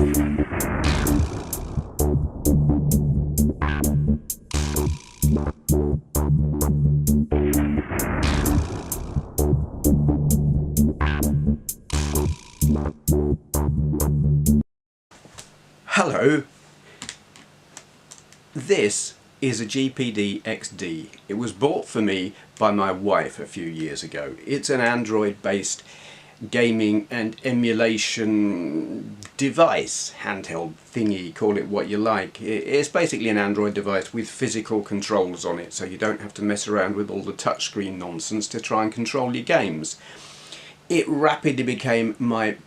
Hello, this is a GPD XD. It was bought for me by my wife a few years ago. It's an Android based gaming and emulation device, handheld thingy, call it what you like. It's basically an Android device with physical controls on it, so you don't have to mess around with all the touchscreen nonsense to try and control your games. It rapidly became my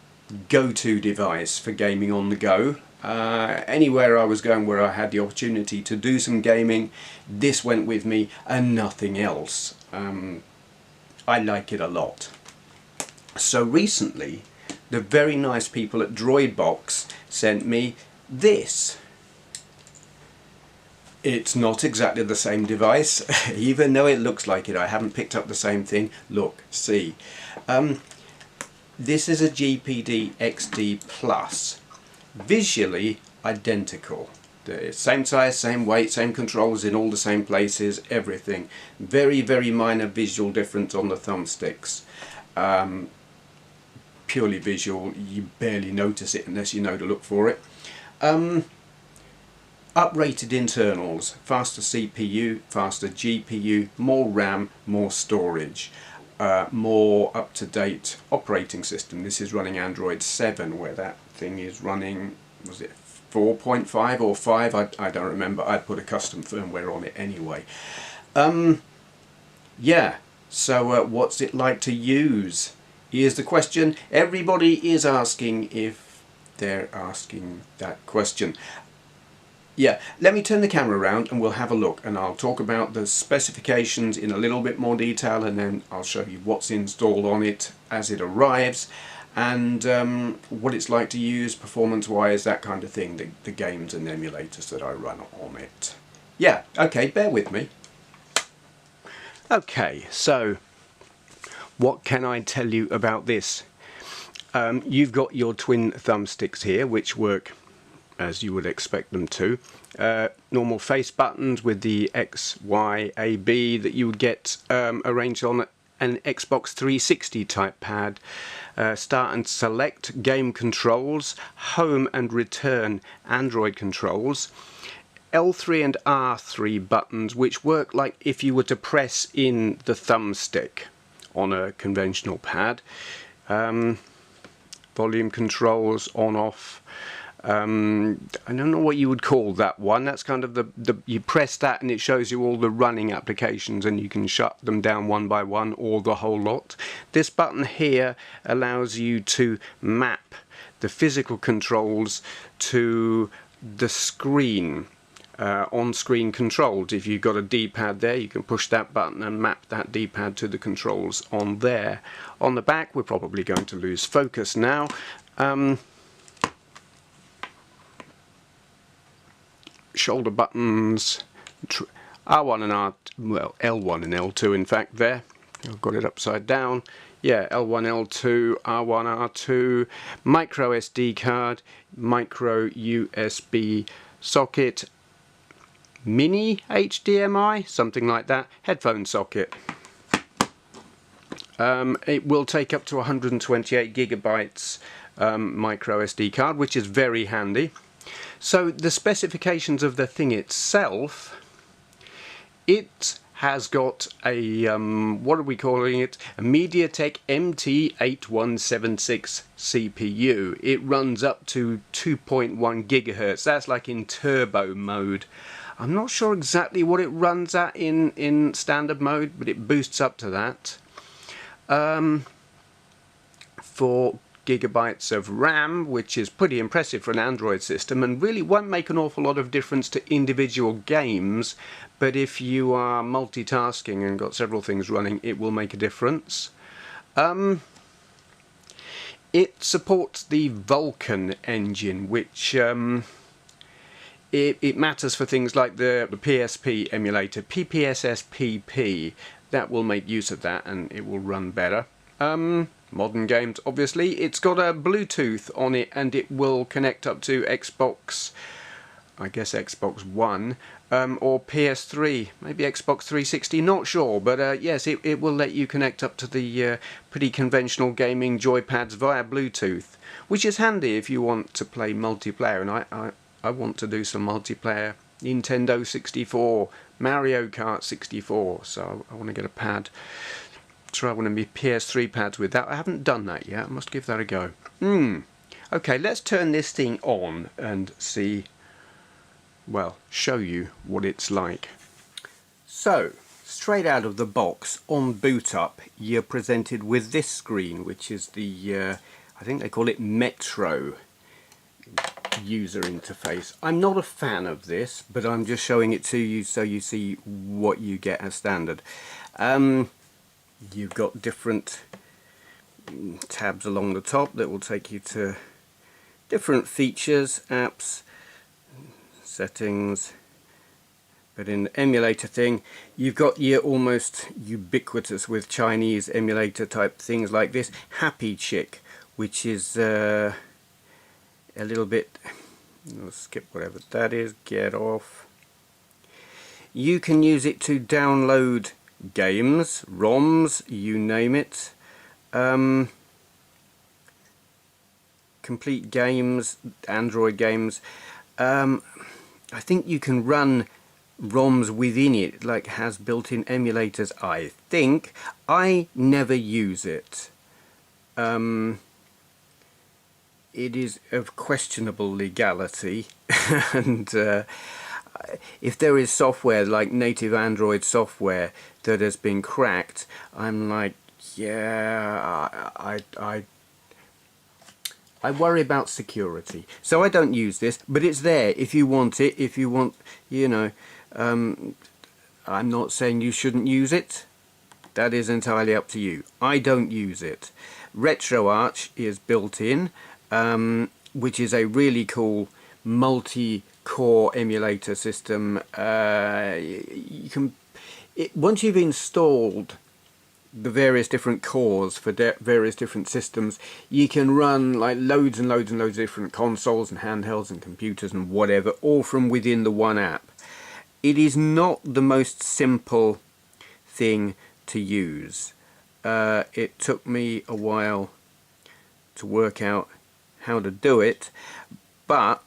go-to device for gaming on the go. Anywhere I was going where I had the opportunity to do some gaming, this went with me and nothing else. I like it a lot. So recently the very nice people at Droidbox sent me this. It's not exactly the same device, even though it looks like it. I haven't picked up the same thing. Look, see. This is a GPD XD Plus. Visually identical. The same size, same weight, same controls in all the same places, everything. Very, very minor visual difference on the thumbsticks. Purely visual, you barely notice it unless you know to look for it. Uprated internals, faster CPU, faster GPU, more RAM, more storage. More up-to-date operating system. This is running Android 7, where that thing is running, was it 4.5 or 5? I don't remember. I put a custom firmware on it anyway. Yeah, so what's it like to use? Here's the question everybody is asking, if they're asking that question. Yeah, let me turn the camera around and we'll have a look, and I'll talk about the specifications in a little bit more detail, and then I'll show you what's installed on it as it arrives, and what it's like to use performance wise, that kind of thing, the games and emulators that I run on it. Yeah, okay, bear with me. Okay, so what can I tell you about this? You've got your twin thumbsticks here, which work as you would expect them to. Normal face buttons with the X, Y, A, B that you would get arranged on an Xbox 360 type pad. Start and select game controls, home and return Android controls. L3 and R3 buttons, which work like if you were to press in the thumbstick on a conventional pad. Volume controls, on, off. I don't know what you would call that one. That's kind of you press that and it shows you all the running applications, and you can shut them down one by one or the whole lot. This button here allows you to map the physical controls to the screen, on-screen controls. If you've got a D-pad there, you can push that button and map that D-pad to the controls on there. On the back, we're probably going to lose focus now. Shoulder buttons, R1 and L1 and L2 in fact there. I've got it upside down. Yeah, L1, L2, R1, R2, micro SD card, micro USB socket, mini HDMI, something like that, headphone socket. It will take up to 128 gigabytes micro SD card, which is very handy. So the specifications of the thing itself, it has got a, what are we calling it? A MediaTek MT8176 CPU. It runs up to 2.1 gigahertz. That's like in turbo mode. I'm not sure exactly what it runs at in standard mode, but it boosts up to that. 4 gigabytes of RAM, which is pretty impressive for an Android system, and really won't make an awful lot of difference to individual games, but if you are multitasking and got several things running, it will make a difference. It supports the Vulcan Engine, which it matters for things like the PSP emulator, Ppsspp. That will make use of that and it will run better. modern games obviously. It's got a Bluetooth on it and it will connect up to Xbox, I guess Xbox One, or PS3, maybe Xbox 360, not sure, but yes, it will let you connect up to the pretty conventional gaming joypads via Bluetooth, which is handy if you want to play multiplayer, and I want to do some multiplayer. Nintendo 64, Mario Kart 64, so I want to get a pad. Try one of my PS3 pads with that. I haven't done that yet, I must give that a go. Okay, let's turn this thing on and see, well, show you what it's like. So, straight out of the box, on boot up, you're presented with this screen, which is the, I think they call it Metro user interface. I'm not a fan of this, but I'm just showing it to you so you see what you get as standard. You've got different tabs along the top that will take you to different features, apps, settings, but in the emulator thing you've got your almost ubiquitous with Chinese emulator type things like this Happy Chick, which is a little bit, I'll skip whatever that is, get off. You can use it to download games, ROMs, you name it, complete games, Android games. I think you can run ROMs within it, like has built-in emulators, I think. I never use it. It is of questionable legality and if there is software like native Android software that has been cracked, I'm like, yeah, I worry about security, so I don't use this, but it's there if you want it, if you want, you know, I'm not saying you shouldn't use it, that is entirely up to you. I don't use it. Retroarch is built in, which is a really cool multi-core emulator system. You can, once you've installed the various different cores for various different systems, you can run like loads and loads and loads of different consoles and handhelds and computers and whatever, all from within the one app. It is not the most simple thing to use. It took me a while to work out how to do it, but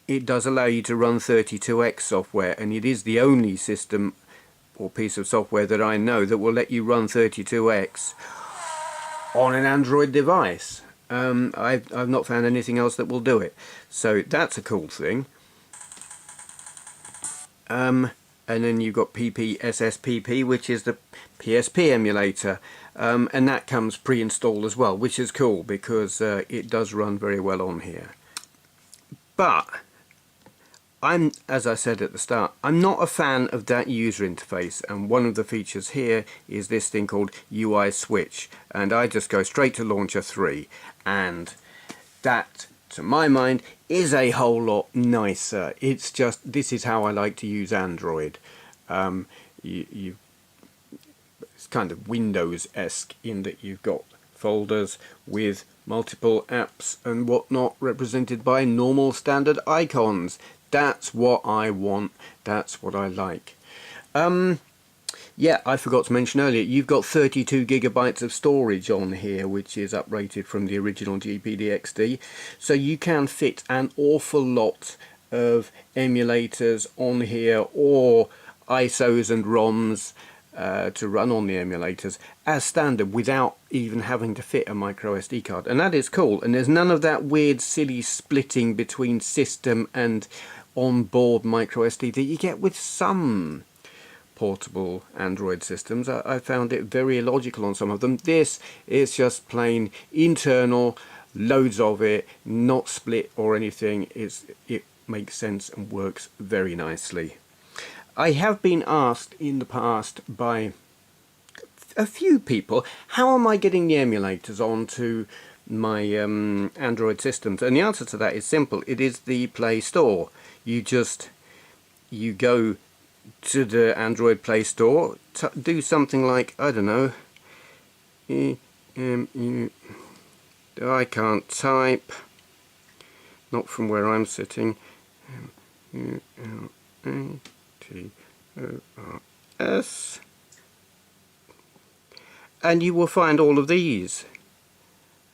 it does allow you to run 32X software, and it is the only system or piece of software that I know that will let you run 32X on an Android device. I've not found anything else that will do it, so that's a cool thing. And then you've got Ppsspp, which is the PSP emulator, and that comes pre-installed as well, which is cool because it does run very well on here. But as I said at the start, I'm not a fan of that user interface, and one of the features here is this thing called UI Switch, and I just go straight to Launcher 3, and that, to my mind, is a whole lot nicer. It's just, this is how I like to use Android. It's kind of Windows-esque in that you've got folders with multiple apps and whatnot represented by normal standard icons. That's what I want, that's what I like. Yeah, I forgot to mention earlier, you've got 32 gigabytes of storage on here, which is uprated from the original GPD XD, so you can fit an awful lot of emulators on here, or ISOs and ROMs to run on the emulators as standard without even having to fit a micro SD card, and that is cool. And there's none of that weird silly splitting between system and on-board micro SD that you get with some portable Android systems. I found it very illogical on some of them. This is just plain internal, loads of it, not split or anything. It makes sense and works very nicely. I have been asked in the past by a few people, how am I getting the emulators onto my Android systems? And the answer to that is simple. It is the Play Store. You go to the Android Play Store, do something like, I don't know, I can't type, not from where I'm sitting. Mullators, and you will find all of these.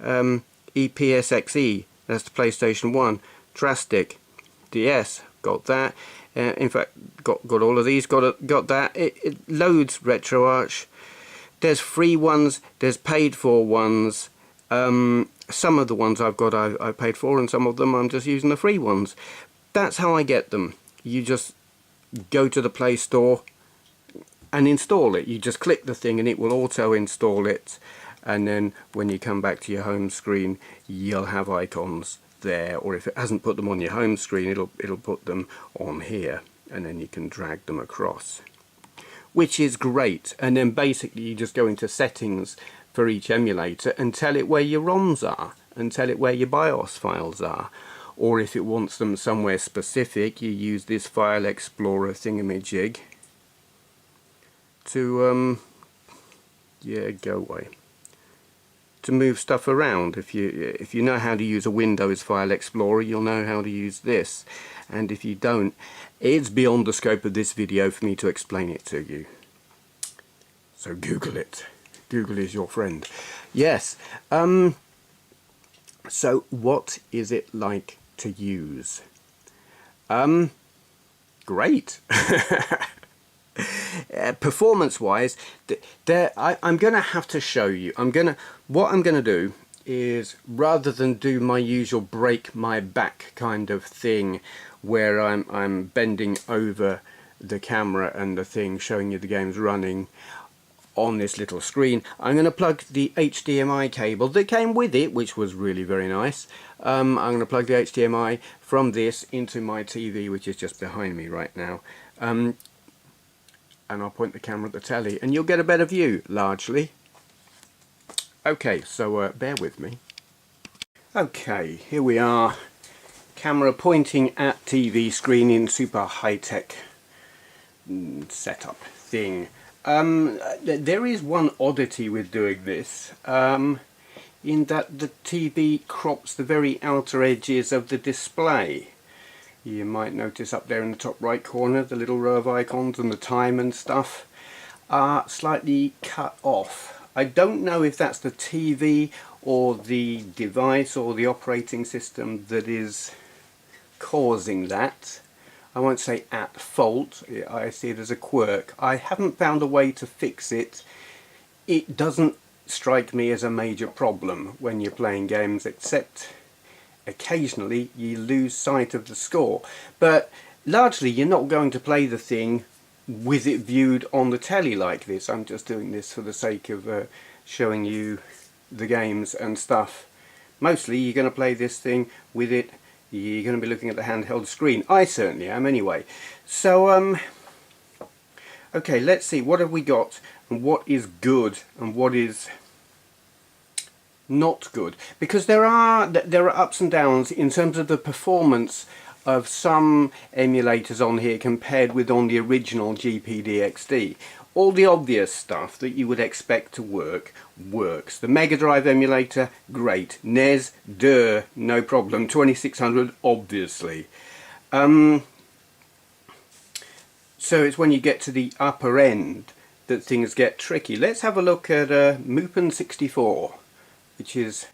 Ppsspp, that's the PlayStation 1. Drastic, DS, got that. In fact, got all of these, got that. It loads Retroarch. There's free ones, there's paid for ones. Some of the ones I've got I paid for, and some of them I'm just using the free ones. That's how I get them. You just go to the Play Store and install it. You just click the thing and it will auto install it, and then when you come back to your home screen you'll have icons there, or if it hasn't put them on your home screen it'll put them on here, and then you can drag them across, which is great. And then basically you just go into settings for each emulator and tell it where your ROMs are and tell it where your BIOS files are, or if it wants them somewhere specific you use this file explorer thingamajig to yeah, go away, to move stuff around. If you know how to use a Windows file explorer you'll know how to use this, and if you don't, it's beyond the scope of this video for me to explain it to you. So Google it. Google is your friend. Yes. So what is it like to use? Great. Performance wise, I'm gonna have to show you. What I'm gonna do is, rather than do my usual break my back kind of thing where I'm bending over the camera and the thing showing you the games running on this little screen, I'm going to plug the HDMI cable that came with it, which was really very nice. I'm going to plug the HDMI from this into my TV, which is just behind me right now, and I'll point the camera at the telly and you'll get a better view, largely. Okay, so bear with me. Okay, here we are, camera pointing at TV screen in super high-tech setup thing. There is one oddity with doing this, in that the TV crops the very outer edges of the display. You might notice up there in the top right corner the little row of icons and the time and stuff are slightly cut off. I don't know if that's the TV or the device or the operating system that is causing that. I won't say at fault, I see it as a quirk. I haven't found a way to fix it. It doesn't strike me as a major problem when you're playing games, except occasionally you lose sight of the score. But largely you're not going to play the thing with it viewed on the telly like this. I'm just doing this for the sake of showing you the games and stuff. Mostly you're going to play this thing with it, you're going to be looking at the handheld screen. I certainly am anyway. So okay, let's see, what have we got and what is good and what is not good, because there are ups and downs in terms of the performance of some emulators on here compared with on the original GPD XD. All the obvious stuff that you would expect to work works. The Mega Drive emulator, great. NES, duh, no problem. 2600, obviously. So it's when you get to the upper end that things get tricky. Let's have a look at Ppsspp 64, which is...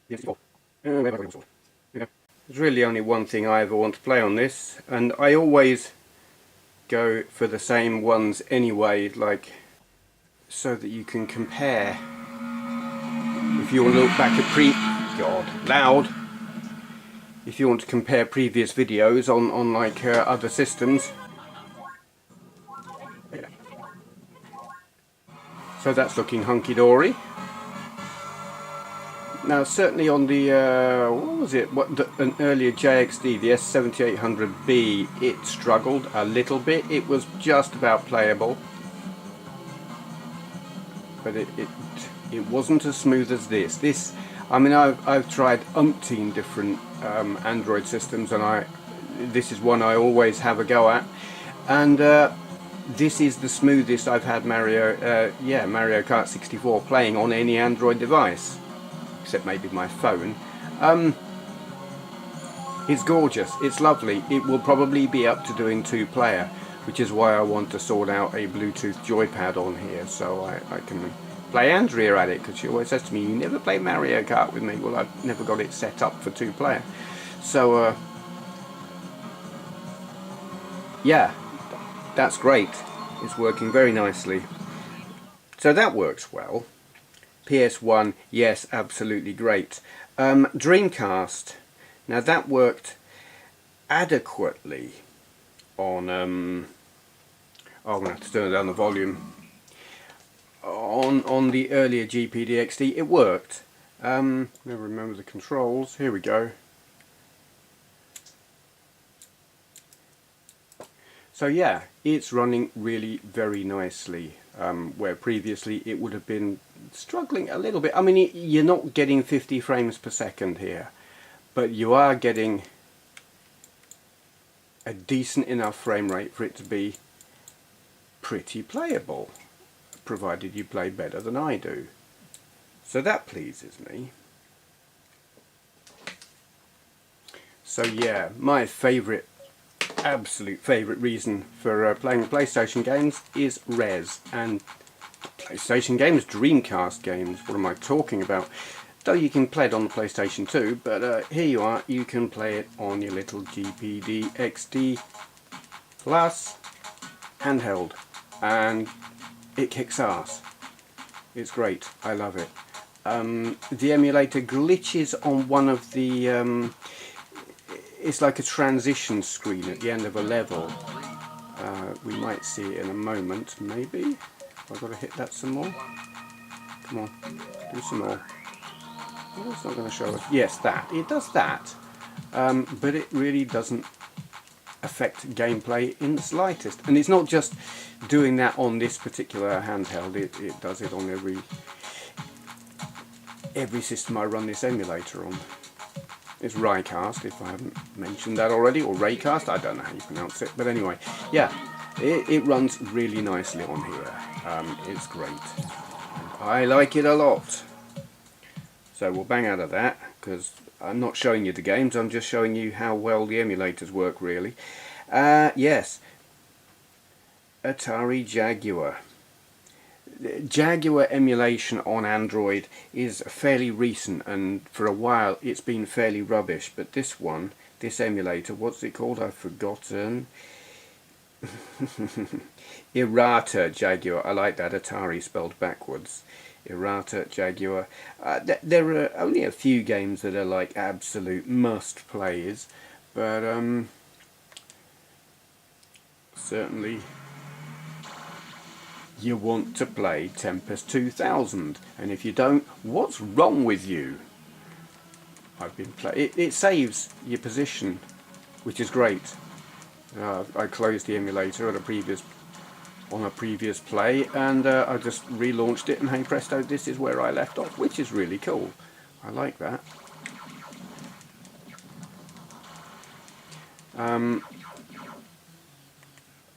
There's really only one thing I ever want to play on this, and I always go for the same ones anyway, like, so that you can compare. If you want to look back at if you want to compare previous videos on like other systems. Yeah. So that's looking hunky-dory. Now certainly on the, what was it, an earlier JXD, the S7800B, it struggled a little bit. It was just about playable, but it wasn't as smooth as this. I mean, I've tried umpteen different Android systems, and this is one I always have a go at, and this is the smoothest I've had Mario Kart 64 playing on any Android device, except maybe my phone. It's gorgeous, it's lovely. It will probably be up to doing 2-player, which is why I want to sort out a Bluetooth joypad on here so I can play Andrea at it, because she always says to me, you never play Mario Kart with me. Well, I've never got it set up for 2-player. So, yeah, that's great. It's working very nicely. So that works well. PS1, yes, absolutely great. Dreamcast. Now that worked adequately on, I'm going to have to turn down the volume. On the earlier GPD XD, it worked. Never remember the controls. Here we go. So yeah, it's running really very nicely, where previously it would have been struggling a little bit. I mean, you're not getting 50 frames per second here, but you are getting a decent enough frame rate for it to be pretty playable, provided you play better than I do. So that pleases me. So yeah, my absolute favourite reason for playing PlayStation games is Res, and PlayStation games, Dreamcast games, what am I talking about? Though you can play it on the PlayStation 2, but here you are, you can play it on your little GPD XD Plus handheld, and it kicks ass. It's great, I love it. The emulator glitches on one of the, it's like a transition screen at the end of a level. We might see it in a moment, maybe. I've got to hit that some more. Come on, do some more. Oh, it's not going to show us. Yes, that. It does that. But it really doesn't affect gameplay in the slightest. And it's not just doing that on this particular handheld. It does it on every system I run this emulator on. It's Rycast, if I haven't mentioned that already, or Raycast, I don't know how you pronounce it, but anyway, yeah, it runs really nicely on here. It's great. I like it a lot. So we'll bang out of that, because I'm not showing you the games, I'm just showing you how well the emulators work, really. Yes, Atari Jaguar. Jaguar emulation on Android is fairly recent, and for a while it's been fairly rubbish, but this emulator, what's it called? I've forgotten. Errata Jaguar. I like that, Atari spelled backwards. Errata Jaguar. There are only a few games that are like absolute must plays, but certainly you want to play Tempest 2000, and if you don't, what's wrong with you? I've been it saves your position, which is great. I closed the emulator on a previous play, and I just relaunched it, and hey presto, this is where I left off, which is really cool. I like that.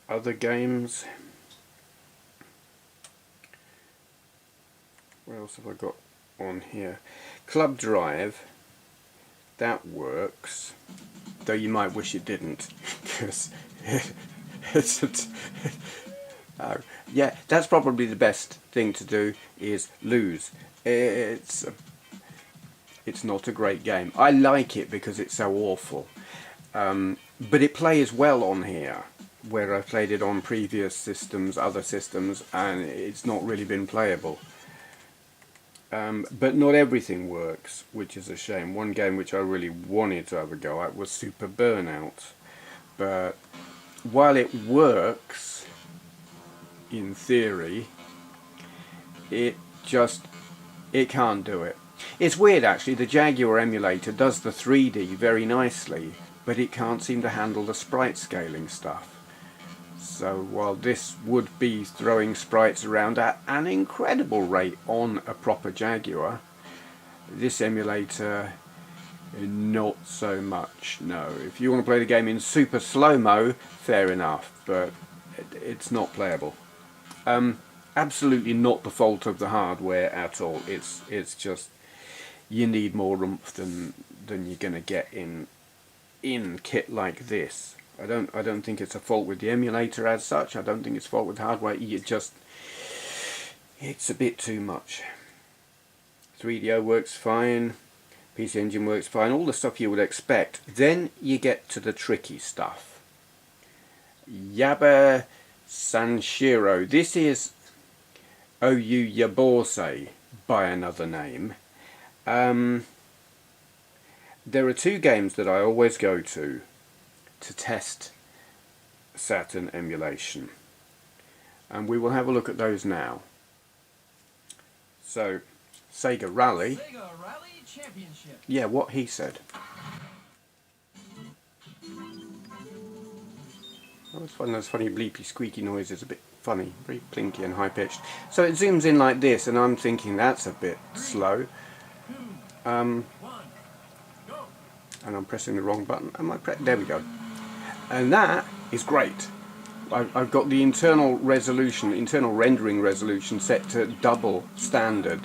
Other games. What else have I got on here? Club Drive. That works, though you might wish it didn't, because yeah, that's probably the best thing to do, is lose. It's not a great game. I like it because it's so awful, but it plays well on here, where I've played it on previous systems, other systems, and it's not really been playable. But not everything works, which is a shame. One game which I really wanted to have a go at was Super Burnout, but while it works in theory, it can't do it. It's weird actually, the Jaguar emulator does the 3D very nicely, but it can't seem to handle the sprite scaling stuff. So while this would be throwing sprites around at an incredible rate on a proper Jaguar, this emulator, not so much, no. If you want to play the game in super slow-mo, fair enough, but it's not playable. Absolutely not the fault of the hardware at all. It's just you need more oomph than you're going to get in kit like this. I don't think it's a fault with the emulator as such. I don't think it's a fault with hardware. It's a bit too much. 3DO works fine. PC Engine works fine. All the stuff you would expect. Then you get to the tricky stuff. Yaba Sanshiro. This is OU Yabose by another name. There are two games that I always go to test Saturn emulation, and we will have a look at those now. So, Sega Rally Championship. Yeah, what he said. Oh, it's fun. Those funny bleepy squeaky noises, a bit funny, very plinky and high pitched. So it zooms in like this, and I'm thinking that's a bit slow. And I'm pressing the wrong button. There we go. And that is great. I've got the internal rendering resolution set to double standard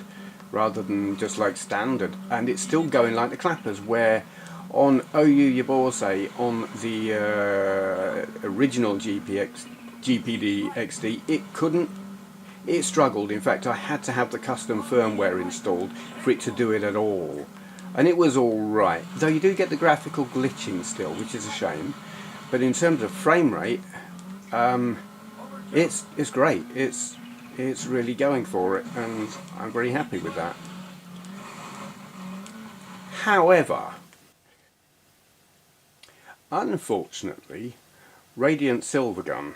rather than just like standard, and it's still going like the clappers, where on OU Yabose on the original GPD XD it struggled. In fact, I had to have the custom firmware installed for it to do it at all, and it was alright, though you do get the graphical glitching still, which is a shame. But in terms of frame rate, it's great. It's really going for it, and I'm very happy with that. However, unfortunately, Radiant Silvergun,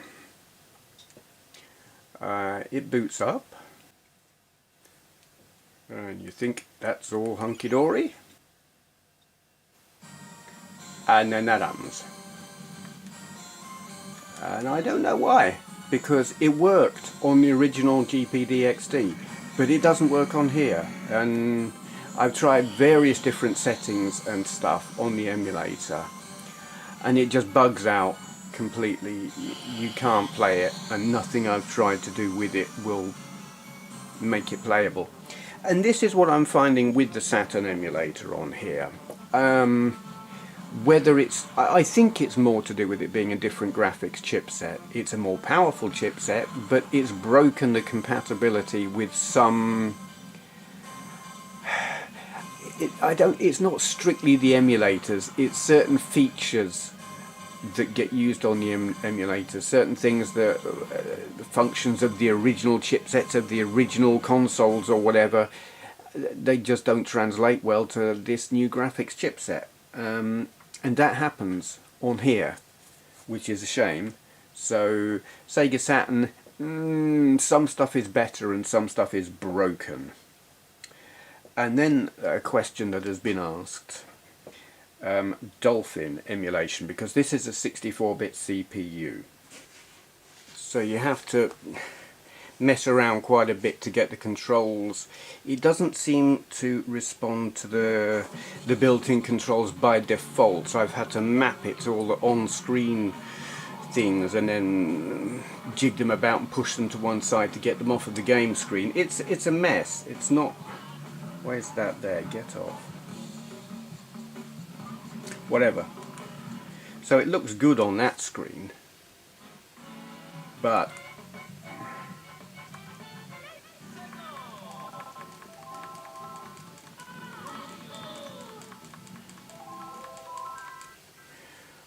it boots up, and you think that's all hunky-dory, and then that happens. And I don't know why, because it worked on the original GPD XD, but it doesn't work on here. And I've tried various different settings and stuff on the emulator, and it just bugs out completely. You can't play it, and nothing I've tried to do with it will make it playable. And this is what I'm finding with the Saturn emulator on here. Whether it's, I think it's more to do with it being a different graphics chipset. It's a more powerful chipset, but it's broken the compatibility with some. It's not strictly the emulators. It's certain features that get used on the emulator. Certain things that the functions of the original chipsets of the original consoles or whatever, they just don't translate well to this new graphics chipset. And that happens on here, which is a shame. So Sega Saturn, some stuff is better and some stuff is broken. And then a question that has been asked, Dolphin Emulation, because this is a 64-bit CPU. So you have to mess around quite a bit to get the controls. It doesn't seem to respond to the built-in controls by default, so I've had to map it to all the on-screen things and then jig them about and push them to one side to get them off of the game screen. It's a mess. It's not. Where's that there? Get off. Whatever. So it looks good on that screen, but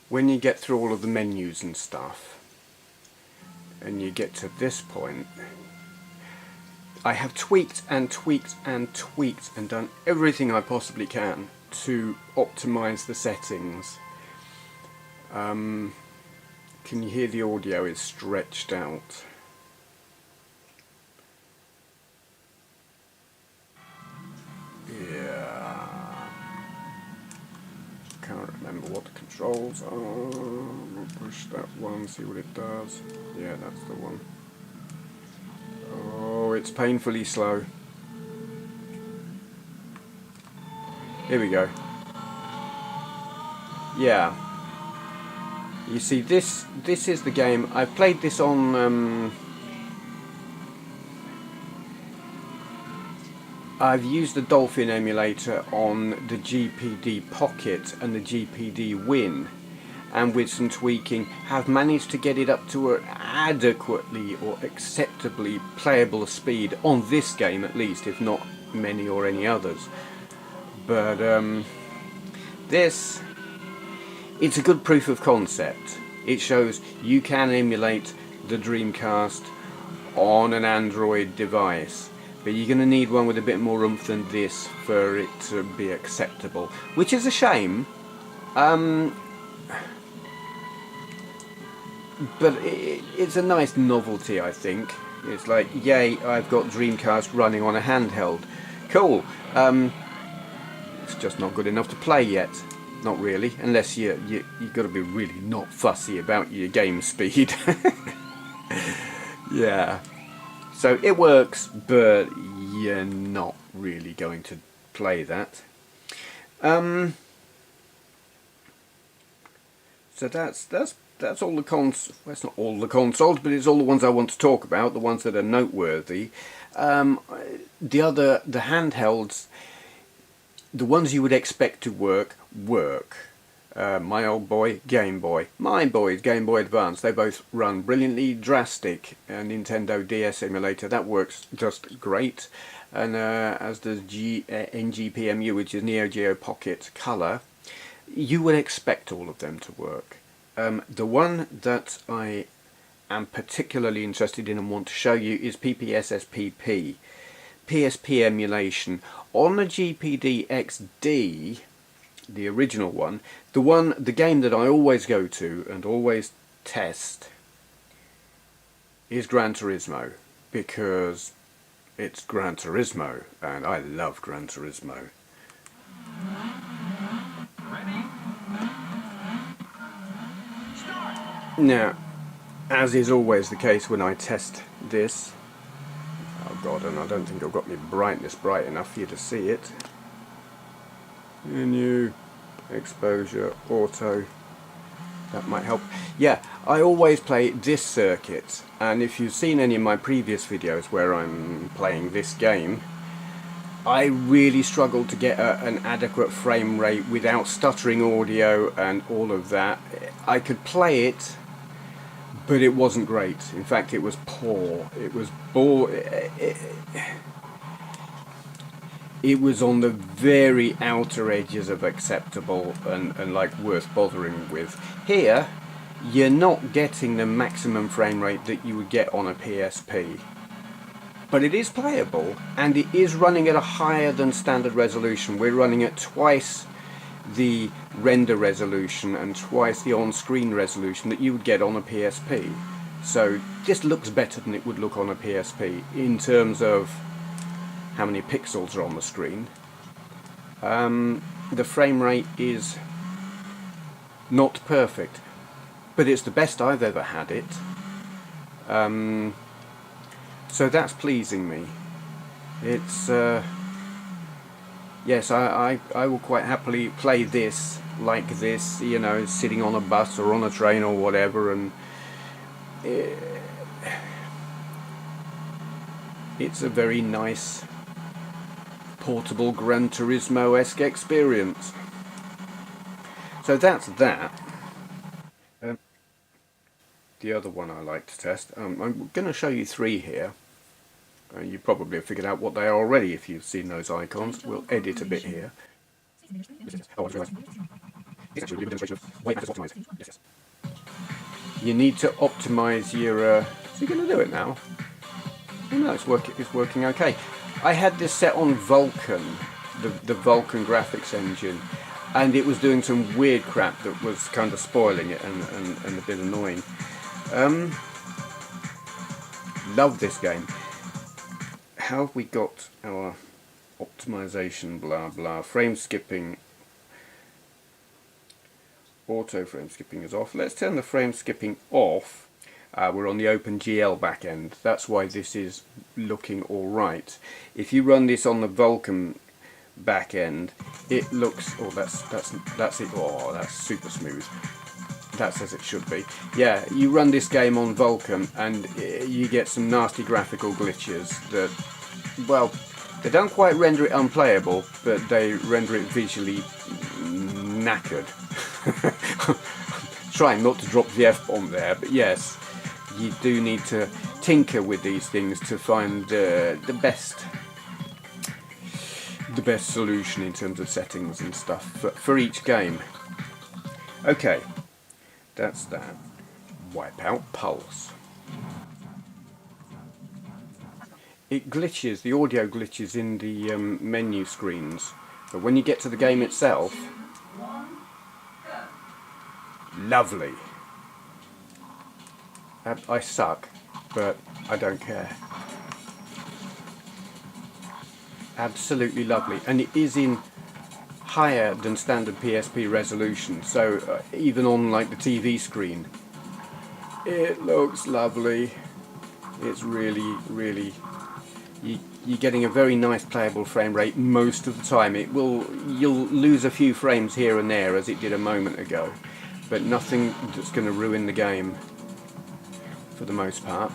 when you get through all of the menus and stuff, and you get to this point, I have tweaked and tweaked and tweaked and done everything I possibly can to optimize the settings. Can you hear the audio is stretched out? Yeah. Can't remember what the controls are. We'll push that one, see what it does. Yeah, that's the one. Oh, it's painfully slow. Here we go. Yeah. You see, this is the game. I've played this on. I've used the Dolphin emulator on the GPD Pocket and the GPD Win, and with some tweaking have managed to get it up to an adequately or acceptably playable speed on this game at least, if not many or any others. But it's a good proof of concept. It shows you can emulate the Dreamcast on an Android device, but you're going to need one with a bit more oomph than this for it to be acceptable, which is a shame. But it's a nice novelty, I think. It's like, yay, I've got Dreamcast running on a handheld. Cool. It's just not good enough to play yet. Not really, unless you've got to be really not fussy about your game speed. Yeah. So it works, but you're not really going to play that. So that's all the well, it's not all the consoles, but it's all the ones I want to talk about, the ones that are noteworthy. The handhelds, the ones you would expect to work. My old boy, Game Boy. My boy's Game Boy Advance. They both run brilliantly. Drastic, Nintendo DS emulator, that works just great. And as does NGPMU, which is Neo Geo Pocket Color. You would expect all of them to work. The one that I am particularly interested in and want to show you is Ppsspp Psp Emulation on the GPD XD, the original one. The game that I always go to and always test is Gran Turismo, because it's Gran Turismo and I love Gran Turismo. Now, as is always the case when I test this, oh god, and I don't think I've got my brightness bright enough for you to see it. Menu, exposure, auto, that might help. Yeah, I always play this circuit, and if you've seen any of my previous videos where I'm playing this game, I really struggled to get an adequate frame rate without stuttering audio and all of that. I could play it, but it wasn't great. In fact, it was poor. It was it was on the very outer edges of acceptable and like worth bothering with. Here, you're not getting the maximum frame rate that you would get on a PSP. But it is playable, and it is running at a higher than standard resolution. We're running at twice the render resolution and twice the on-screen resolution that you would get on a PSP. So this looks better than it would look on a PSP in terms of how many pixels are on the screen. The frame rate is not perfect, but it's the best I've ever had it. So that's pleasing me. It's yes, I will quite happily play this like this, you know, sitting on a bus or on a train or whatever, and it's a very nice portable Gran Turismo-esque experience. So that's that. The other one I like to test, I'm going to show you three here. You probably have figured out what they are already if you've seen those icons. We'll edit a bit here. You need to optimize your... is he going to do it now? Oh, no, it's working okay. I had this set on Vulcan, the Vulcan graphics engine, and it was doing some weird crap that was kind of spoiling it and a bit annoying. Love this game. How have we got our optimization, blah blah, frame skipping, auto frame skipping is off. Let's turn the frame skipping off. We're on the OpenGL backend. That's why this is looking alright. If you run this on the Vulcan backend, it looks, oh that's it, oh that's super smooth. That's as it should be. Yeah, you run this game on Vulcan and you get some nasty graphical glitches that, well, they don't quite render it unplayable, but they render it visually knackered. Trying not to drop the F-bomb there, but yes, you do need to tinker with these things to find the best solution in terms of settings and stuff for each game. Okay, that's that. Wipeout Pulse. It glitches, the audio glitches in the menu screens, but when you get to the game itself, lovely. I suck, but I don't care. Absolutely lovely, and it is in higher than standard PSP resolution, so even on like the TV screen, it looks lovely. It's really you're getting a very nice playable frame rate most of the time. You'll lose a few frames here and there as it did a moment ago, but nothing that's going to ruin the game for the most part.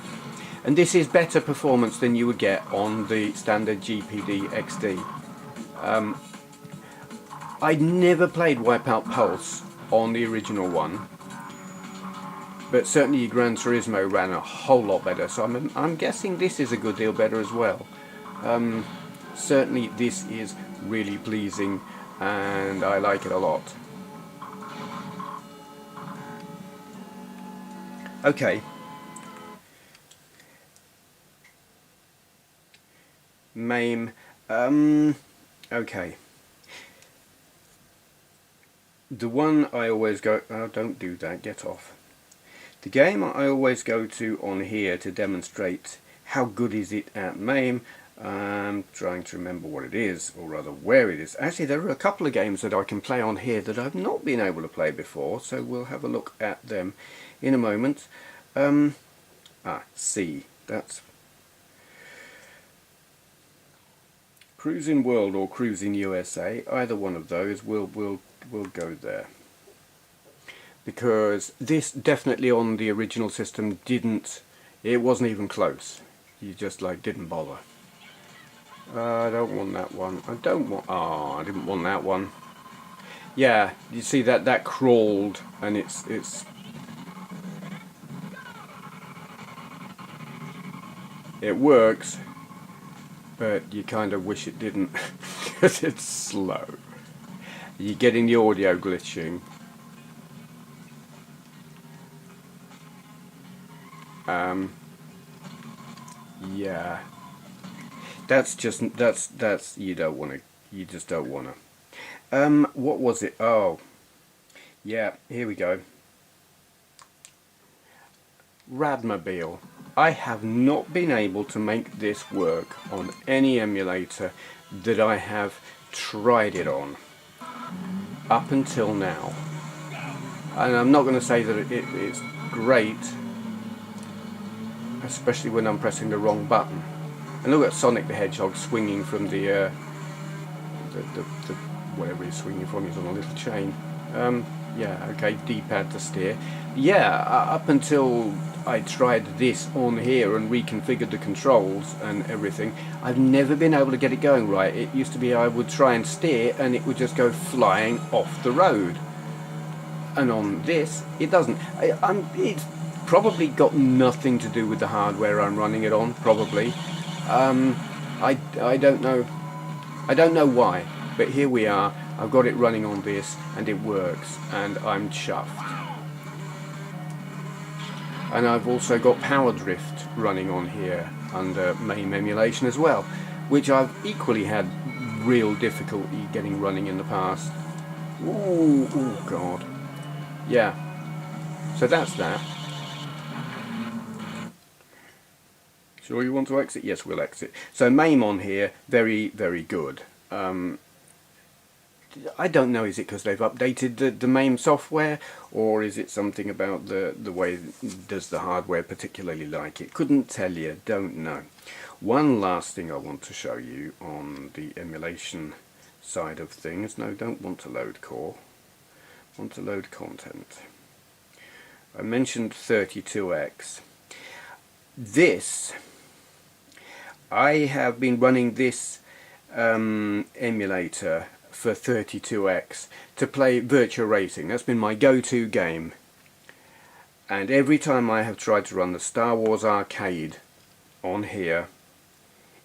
And this is better performance than you would get on the standard GPD XD. I'd never played Wipeout Pulse on the original one, but certainly Gran Turismo ran a whole lot better, so I'm guessing this is a good deal better as well. Certainly this is really pleasing and I like it a lot. Okay. MAME. Okay. The one I always go... Oh, don't do that, get off. The game I always go to on here to demonstrate how good is it at MAME. I'm trying to remember what it is, or rather where it is. Actually, there are a couple of games that I can play on here that I've not been able to play before, so we'll have a look at them in a moment. C. That's Cruising World or Cruising USA. Either one of those will go there. Because this definitely on the original system it wasn't even close. You just like didn't bother. I don't want that one. I didn't want that one. Yeah, you see that crawled and it's it works, but you kind of wish it didn't because it's slow. You're getting the audio glitching. Yeah, that's you just don't want to. What was it? Oh, yeah, here we go. Radmobile. I have not been able to make this work on any emulator that I have tried it on up until now. And I'm not going to say that it's great, especially when I'm pressing the wrong button. And look at Sonic the Hedgehog swinging from the whatever he's swinging from. He's on a little chain. Yeah, okay, D-pad to steer. Yeah, up until I tried this on here and reconfigured the controls and everything, I've never been able to get it going right. It used to be I would try and steer and it would just go flying off the road. And on this, it doesn't. It's probably got nothing to do with the hardware I'm running it on, probably. I don't know. I don't know why, but here we are. I've got it running on this and it works and I'm chuffed. And I've also got Power Drift running on here under MAME emulation as well, which I've equally had real difficulty getting running in the past. Ooh, oh god. Yeah. So that's that. Sure you want to exit? Yes, we'll exit. So MAME on here, very, very good. I don't know, is it because they've updated the MAME software, or is it something about the way does the hardware particularly like it? Couldn't tell you, don't know. One last thing I want to show you on the emulation side of things. No, don't want to load core. Want to load content. I mentioned 32X. This, I have been running this emulator for 32X to play Virtua Racing. That's been my go-to game. And every time I have tried to run the Star Wars arcade on here,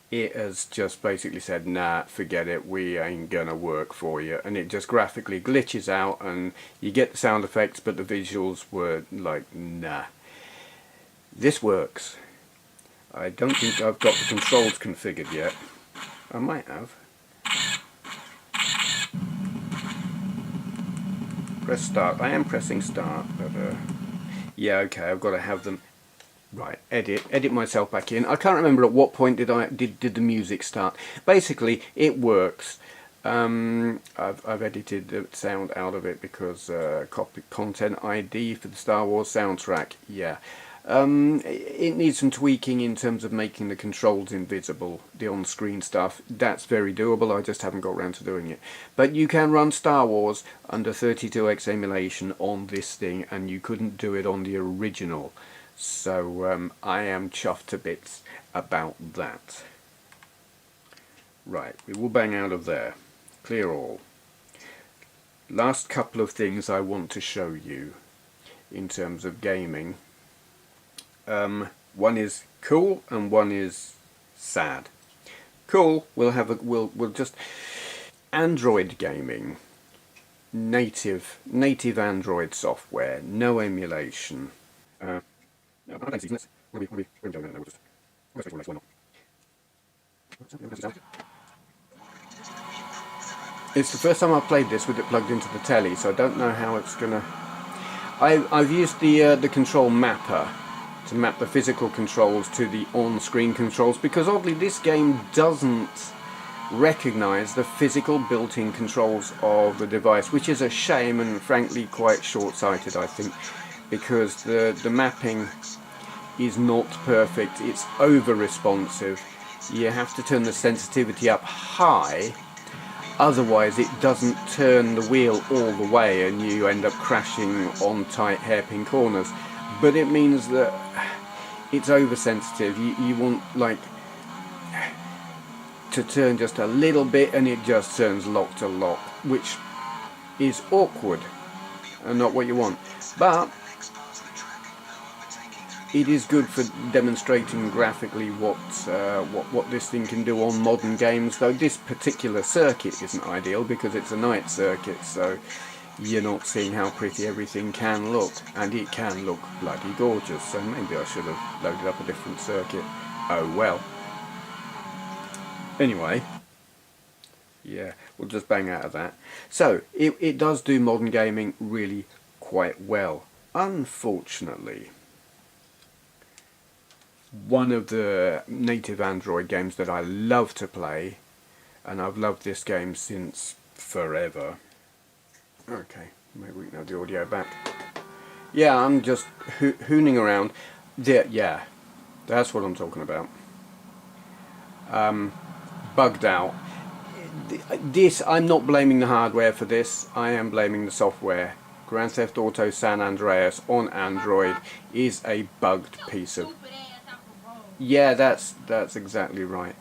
it has just basically said, nah, forget it, we ain't gonna work for you. And it just graphically glitches out and you get the sound effects, but the visuals were like, nah. This works. I don't think I've got the controls configured yet. I might have. Press start. I am pressing start, but yeah, okay, I've got to have them. Right, edit myself back in. I can't remember at what point did the music start. Basically, it works. I've edited the sound out of it because copy content ID for the Star Wars soundtrack. Yeah, it needs some tweaking in terms of making the controls invisible, the on-screen stuff. That's very doable. I just haven't got around to doing it. But you can run Star Wars under 32X emulation on this thing, and you couldn't do it on the original. So I am chuffed to bits about that. Right, we will bang out of there. Clear all. Last couple of things I want to show you in terms of gaming. One is cool and one is sad. Cool, we'll just Android gaming. Native Android software, no emulation. No, I don't see this. We'll be going there. We'll just go straight to the next one. It's the first time I've played this with it plugged into the telly, so I don't know how it's gonna. I've used the control mapper to map the physical controls to the on-screen controls, because oddly this game doesn't recognise the physical built-in controls of the device, which is a shame and frankly quite short-sighted, I think, because the mapping is not perfect. It's over-responsive. You have to turn the sensitivity up high, otherwise it doesn't turn the wheel all the way and you end up crashing on tight hairpin corners. But it means that it's oversensitive. You want like to turn just a little bit and it just turns lock to lock, which is awkward and not what you want. But it is good for demonstrating graphically what this thing can do on modern games, though this particular circuit isn't ideal because it's a night circuit, so you're not seeing how pretty everything can look, and it can look bloody gorgeous, so maybe I should have loaded up a different circuit. Oh well. Anyway, yeah, we'll just bang out of that. So, it does do modern gaming really quite well. Unfortunately, one of the native Android games that I love to play, and I've loved this game since forever. Okay, maybe we can have the audio back. Yeah, I'm just hooning around. Yeah, that's what I'm talking about. Bugged out. This, I'm not blaming the hardware for this, I am blaming the software. Grand Theft Auto San Andreas on Android is a bugged piece of... Yeah, that's exactly right.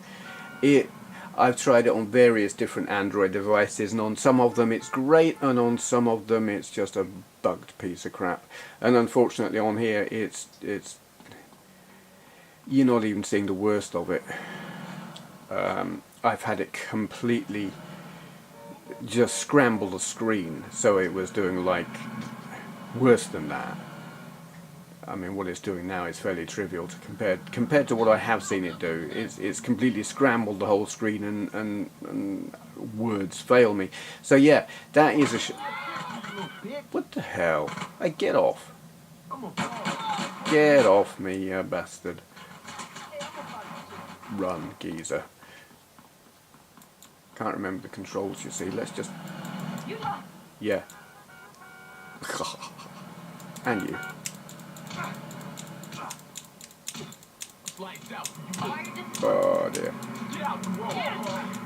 I've tried it on various different Android devices, and on some of them it's great, and on some of them it's just a bugged piece of crap. And unfortunately on here it's you're not even seeing the worst of it. I've had it completely just scramble the screen, so it was doing like worse than that. I mean, what it's doing now is fairly trivial to compared to what I have seen it do. It's completely scrambled the whole screen, and words fail me. So yeah, that is a what the hell? Hey, get off! Get off me, you bastard! Run, geezer. Can't remember the controls, you see. Let's just... Yeah. And you. Oh dear.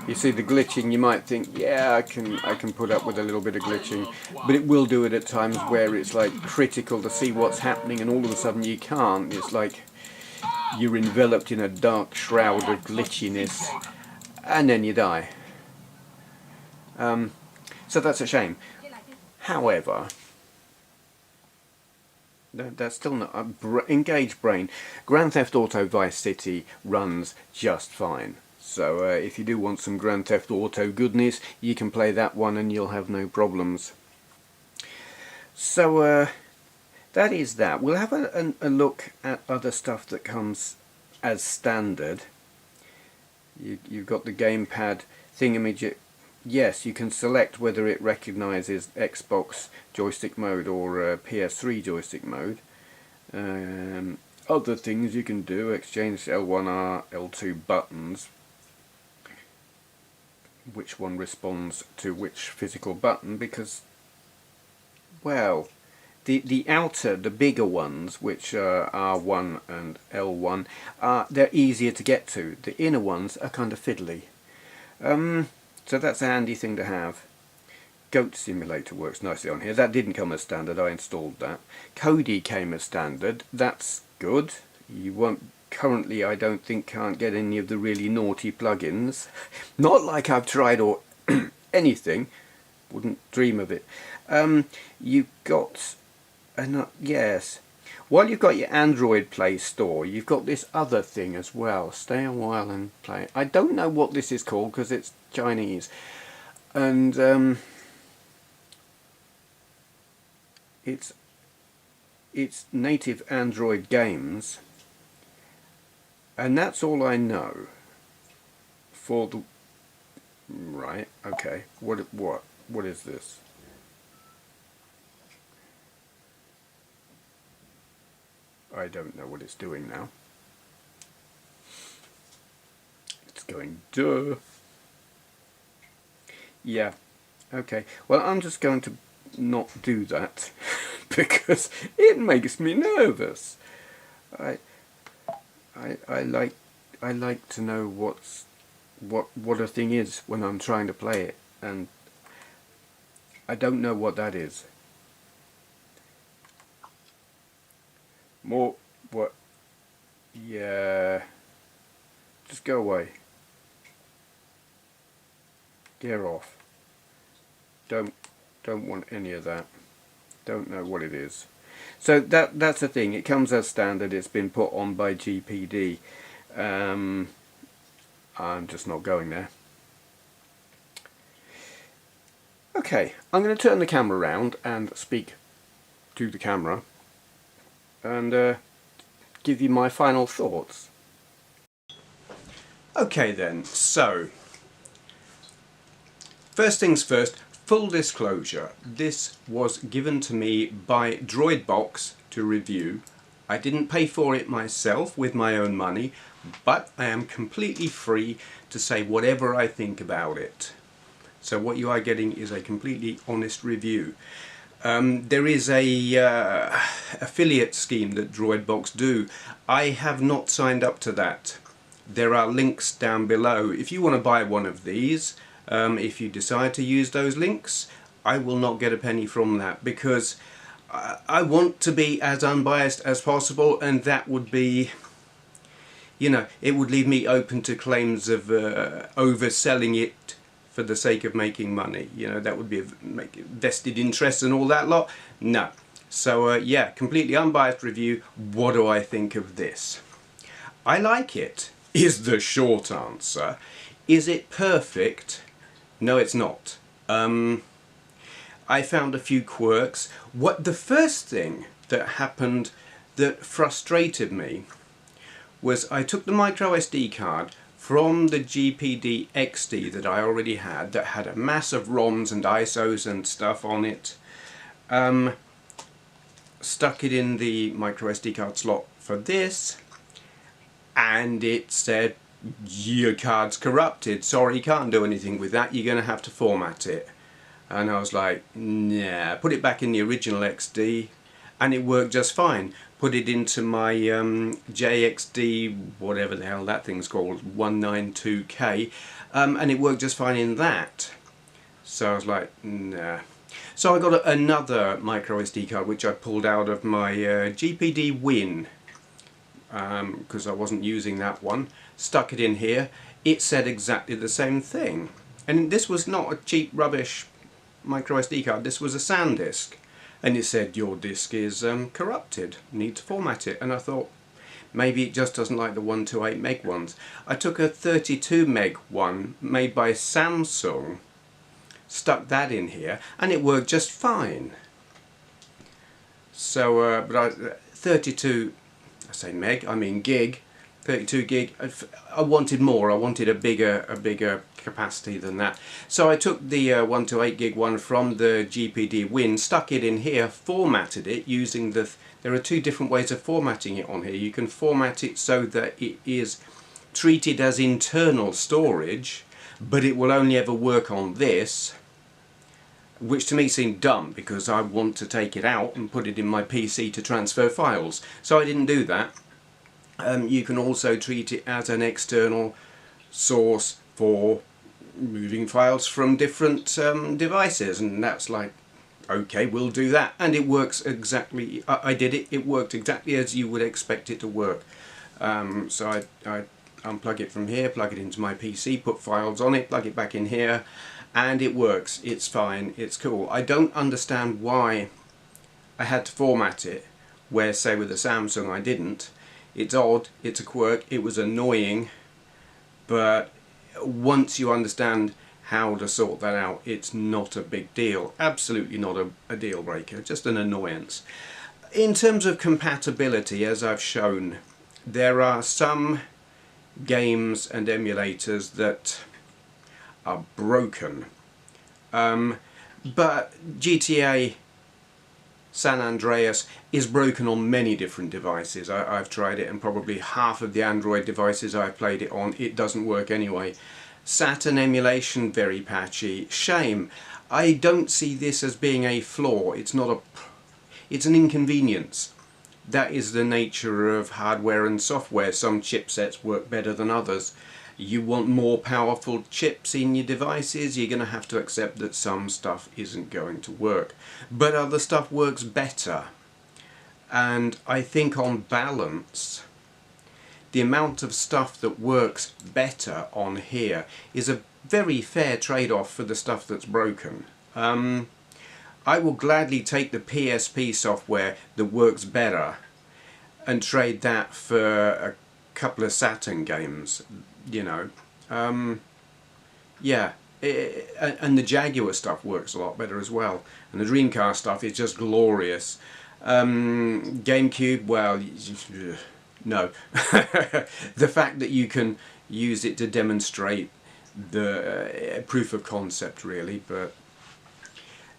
You see the glitching, you might think, yeah, I can put up with a little bit of glitching, but it will do it at times where it's like critical to see what's happening and all of a sudden you can't. It's like you're enveloped in a dark shroud of glitchiness and then you die. So that's a shame. However, that's still not engaged brain. Grand Theft Auto Vice City runs just fine. So if you do want some Grand Theft Auto goodness, you can play that one and you'll have no problems. So that is that. We'll have a look at other stuff that comes as standard. You've got the gamepad thingamajig. Yes, you can select whether it recognises Xbox joystick mode or PS3 joystick mode. Other things you can do, exchange L1R, L2 buttons. Which one responds to which physical button, because, well, the outer, the bigger ones, which are R1 and L1, they're easier to get to. The inner ones are kind of fiddly. So that's a handy thing to have. Goat Simulator works nicely on here. That didn't come as standard, I installed that. Kodi came as standard, that's good. You won't, currently I don't think, can't get any of the really naughty plugins. Not like I've tried or anything, wouldn't dream of it. You've got, yes, while you've got your Android Play Store, you've got this other thing as well. Stay a while and play. I don't know what this is called because it's Chinese, and it's native Android games, and that's all I know for the right. Okay, what is this? I don't know what it's doing now. It's going duh. Yeah, okay. Well, I'm just going to not do that because it makes me nervous. I like to know what a thing is when I'm trying to play it, and I don't know what that is. More what? Yeah. Just go away. Get off. Don't want any of that. Don't know what it is. So that's the thing. It comes as standard. It's been put on by GPD. I'm just not going there. Okay, I'm going to turn the camera around and speak to the camera and give you my final thoughts. Okay then, so first things first, full disclosure, this was given to me by Droidbox to review. I didn't pay for it myself with my own money, but I am completely free to say whatever I think about it. So what you are getting is a completely honest review. There is a affiliate scheme that Droidbox do. I have not signed up to that. There are links down below. If you want to buy one of these, if you decide to use those links, I will not get a penny from that, because I want to be as unbiased as possible, and that would be, you know, it would leave me open to claims of overselling it for the sake of making money. You know, that would be vested interest and all that lot. No. So yeah, completely unbiased review. What do I think of this? I like it, is the short answer. Is it perfect? No, it's not. I found a few quirks. The first thing that happened that frustrated me was I took the micro SD card from the GPD XD that I already had, that had a mass of ROMs and ISOs and stuff on it, stuck it in the micro SD card slot for this, and it said, your card's corrupted, sorry, you can't do anything with that, you're going to have to format it. And I was like, nah, put it back in the original XD, and it worked just fine. Put it into my JXD, whatever the hell that thing's called, 192K, and it worked just fine in that. So I was like, nah. So I got another micro SD card which I pulled out of my GPD Win, because I wasn't using that one. Stuck it in here. It said exactly the same thing. And this was not a cheap rubbish micro SD card, this was a SanDisk. And it said your disk is corrupted, need to format it. And I thought maybe it just doesn't like the 128 meg ones. I took a 32 meg one made by Samsung, stuck that in here, and it worked just fine. So, but 32, I say meg, I mean gig, 32 gig. I wanted more. I wanted a bigger capacity than that. So I took the 128 gig one from the GPD Win, stuck it in here, formatted it using the. There are two different ways of formatting it on here. You can format it so that it is treated as internal storage, but it will only ever work on this, which to me seemed dumb because I want to take it out and put it in my PC to transfer files. So I didn't do that. You can also treat it as an external source for moving files from different devices, and that's like, okay, we'll do that. And it works exactly, I did it, it worked exactly as you would expect it to work. So I unplug it from here, plug it into my PC, put files on it, plug it back in here, and it works. It's fine, it's cool. I don't understand why I had to format it, where say with the Samsung I didn't. It's odd, it's a quirk, it was annoying, but once you understand how to sort that out, it's not a big deal. Absolutely not a deal breaker, just an annoyance. In terms of compatibility, as I've shown, there are some games and emulators that are broken. But GTA San Andreas is broken on many different devices. I've tried it, and probably half of the Android devices I've played it on, it doesn't work anyway. Saturn Emulation, very patchy. Shame. I don't see this as being a flaw. It's not it's an inconvenience. That is the nature of hardware and software. Some chipsets work better than others. You want more powerful chips in your devices, you're going to have to accept that some stuff isn't going to work. But other stuff works better. And I think on balance, the amount of stuff that works better on here is a very fair trade-off for the stuff that's broken. I will gladly take the PSP software that works better and trade that for a couple of Saturn games, you know. Yeah, and the Jaguar stuff works a lot better as well, and the Dreamcast stuff is just glorious. GameCube, well, no. The fact that you can use it to demonstrate the proof of concept, really. But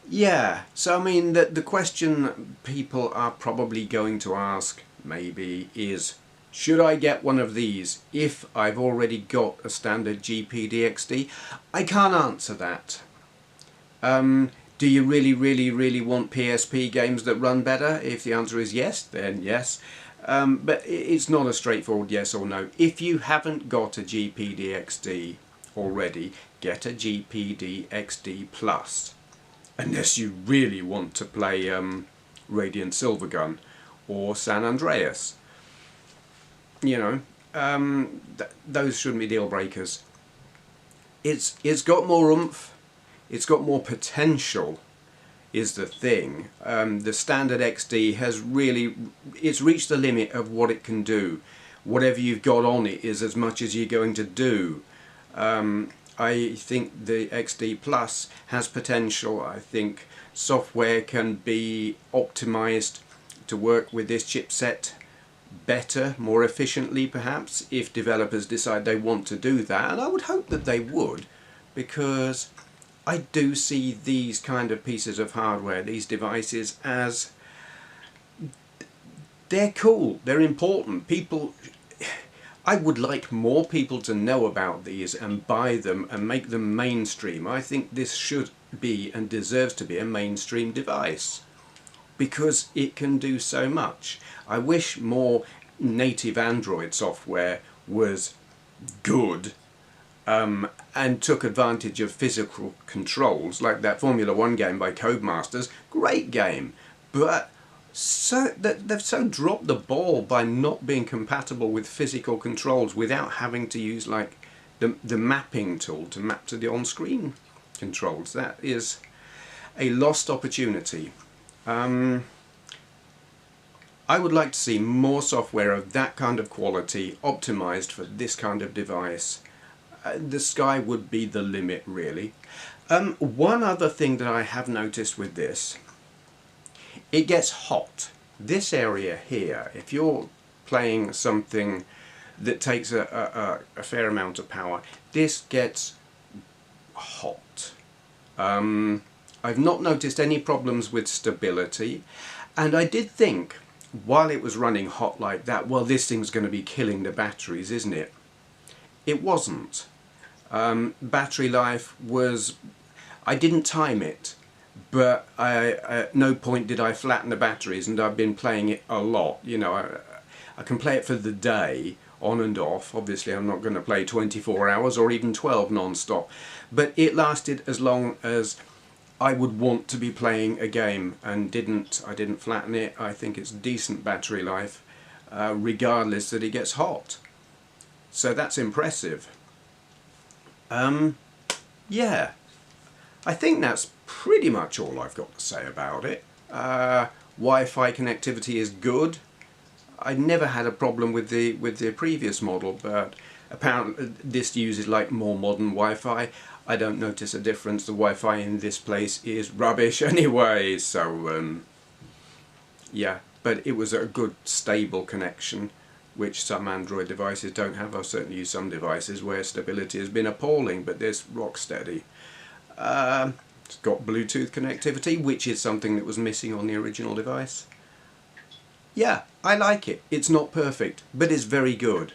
yeah, so I mean, the question people are probably going to ask maybe is, should I get one of these if I've already got a standard GPD XD? I can't answer that. Do you really want PSP games that run better? If the answer is yes, then yes. But it's not a straightforward yes or no. If you haven't got a GPD XD already, get a GPD XD Plus. Unless you really want to play Radiant Silvergun or San Andreas. You know, those shouldn't be deal breakers. It's got more oomph, it's got more potential, is the thing. The standard XD has it's reached the limit of what it can do. Whatever you've got on it is as much as you're going to do. I think the XD Plus has potential. I think software can be optimized to work with this chipset better, more efficiently perhaps, if developers decide they want to do that, and I would hope that they would, because I do see these kind of pieces of hardware, these devices, as they're cool, they're important. I would like more people to know about these and buy them and make them mainstream. I think this should be and deserves to be a mainstream device. because it can do so much. I wish more native Android software was good and took advantage of physical controls, like that Formula 1 game by Codemasters. Great game, but they've so dropped the ball by not being compatible with physical controls without having to use like the mapping tool to map to the on-screen controls. That is a lost opportunity. I would like to see more software of that kind of quality optimized for this kind of device. The sky would be the limit, really. One other thing that I have noticed with this, it gets hot. This area here, if you're playing something that takes a fair amount of power, this gets hot. I've not noticed any problems with stability, and I did think while it was running hot like that, well, this thing's going to be killing the batteries, isn't it? It wasn't. Battery life was, I didn't time it, but at no point did I flatten the batteries, and I've been playing it a lot. You know, I can play it for the day, on and off. Obviously I'm not going to play 24 hours or even 12 non-stop, but it lasted as long as I would want to be playing a game, and I didn't flatten it. I think it's decent battery life, regardless that it gets hot. So that's impressive. Yeah, I think that's pretty much all I've got to say about it. Wi-Fi connectivity is good. I never had a problem with the previous model, but apparently this uses like more modern Wi-Fi. I don't notice a difference. The Wi-Fi in this place is rubbish anyway, so yeah, but it was a good stable connection, which some Android devices don't have. I've certainly used some devices where stability has been appalling, but this rock steady. It's got Bluetooth connectivity, which is something that was missing on the original device. Yeah, I like it. It's not perfect, but it's very good.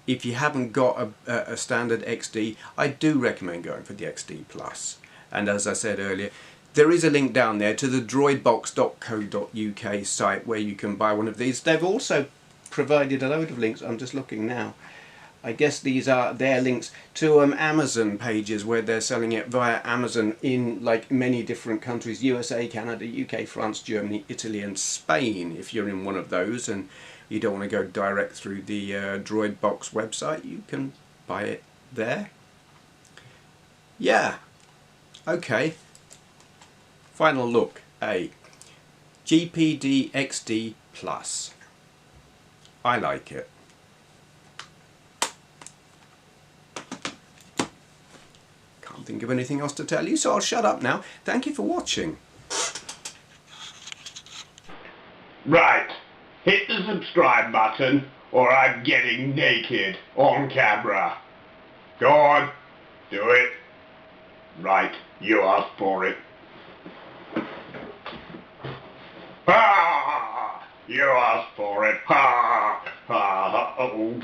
If you haven't got a standard XD, I do recommend going for the XD Plus. And as I said earlier, there is a link down there to the droidbox.co.uk site where you can buy one of these. They've also provided a load of links. I'm just looking now. I guess these are their links to Amazon pages where they're selling it via Amazon in like many different countries: USA, Canada, UK, France, Germany, Italy and Spain. If you're in one of those and you don't want to go direct through the Droidbox website, you can buy it there. Yeah, okay. Final look, GPD XD Plus. I like it. Can't think of anything else to tell you, so I'll shut up now. Thank you for watching. Right. Hit the subscribe button or I'm getting naked on camera. Go on. Do it. Right. You asked for it. Ah! You asked for it. Ha! Ha! Uh-oh.